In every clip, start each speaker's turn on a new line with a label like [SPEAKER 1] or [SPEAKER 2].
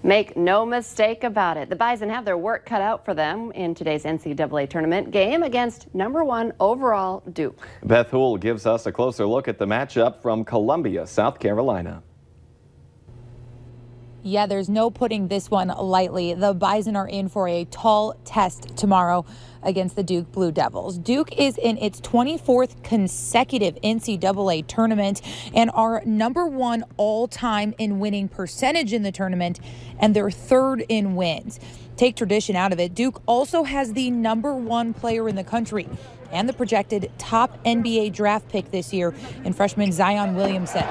[SPEAKER 1] Make no mistake about it. The Bison have their work cut out for them in today's NCAA tournament game against #1 overall Duke.
[SPEAKER 2] Beth Houle gives us a closer look at the matchup from Columbia, South Carolina.
[SPEAKER 3] Yeah, there's no putting this one lightly. The Bison are in for a tall test tomorrow against the Duke Blue Devils. Duke is in its 24th consecutive NCAA tournament and are #1 all-time in winning percentage in the tournament, and they're 3rd in wins. Take tradition out of it, Duke also has the #1 player in the country and the projected top NBA draft pick this year in freshman Zion Williamson.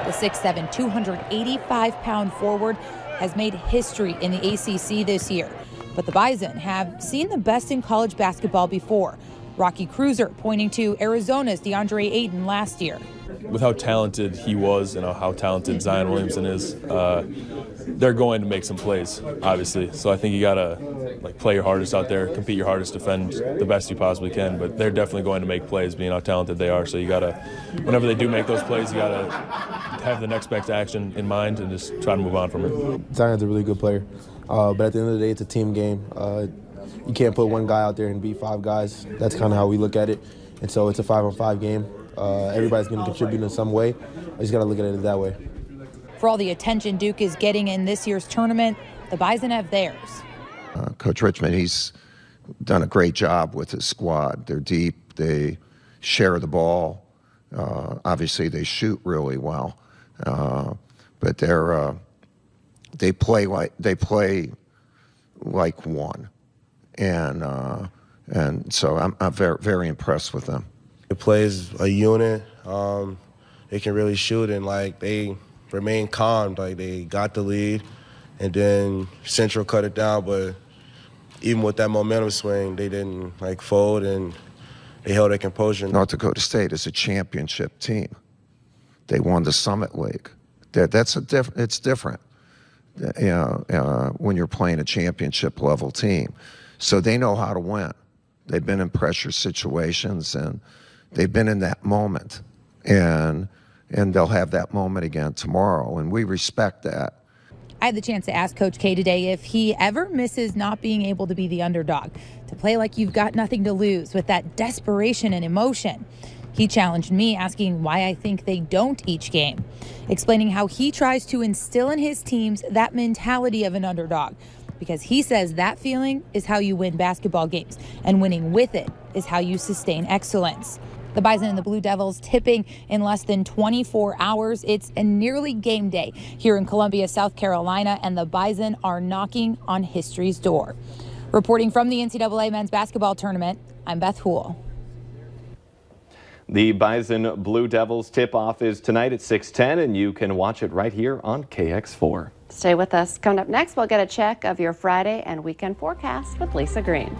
[SPEAKER 3] The 6'7", 285-pound forward has made history in the ACC this year. But the Bison have seen the best in college basketball before. Rocky Cruiser pointing to Arizona's DeAndre Ayton last year.
[SPEAKER 4] With how talented he was and how talented Zion Williamson is, they're going to make some plays, obviously. So I think you gotta play your hardest out there, compete your hardest, defend the best you possibly can. But they're definitely going to make plays, being how talented they are. So you gotta, whenever they do make those plays, you gotta have the next best action in mind and just try to move on from it.
[SPEAKER 5] Zion's a really good player, but at the end of the day, it's a team game. You can't put one guy out there and beat 5 guys. That's kind of how we look at it. And so it's a 5-on-5 game. Everybody's going to contribute in some way. I just got to look at it that way.
[SPEAKER 3] For all the attention Duke is getting in this year's tournament, the Bison have theirs.
[SPEAKER 6] Coach Richmond, he's done a great job with his squad. They're deep. They share the ball. Obviously, they shoot really well, but they play like one, and so I'm very, very impressed with them.
[SPEAKER 7] It plays a unit. They can really shoot, and they remain calm. They got the lead, and then Central cut it down. But even with that momentum swing, they didn't fold, and they held their composure.
[SPEAKER 6] North Dakota State is a championship team. They won the Summit League. It's different, when you're playing a championship level team. So they know how to win. They've been in pressure situations, and they've been in that moment, and they'll have that moment again tomorrow, and we respect that.
[SPEAKER 3] I had the chance to ask Coach K today if he ever misses not being able to be the underdog, to play like you've got nothing to lose with that desperation and emotion. He challenged me, asking why I think they don't each game, explaining how he tries to instill in his teams that mentality of an underdog, because he says that feeling is how you win basketball games, and winning with it is how you sustain excellence. The Bison and the Blue Devils tipping in less than 24 hours. It's a nearly game day here in Columbia, South Carolina, and the Bison are knocking on history's door. Reporting from the NCAA men's basketball tournament, I'm Beth Houle.
[SPEAKER 2] The Bison Blue Devils tip-off is tonight at 6:10, and you can watch it right here on KX4.
[SPEAKER 1] Stay with us. Coming up next, we'll get a check of your Friday and weekend forecast with Lisa Green.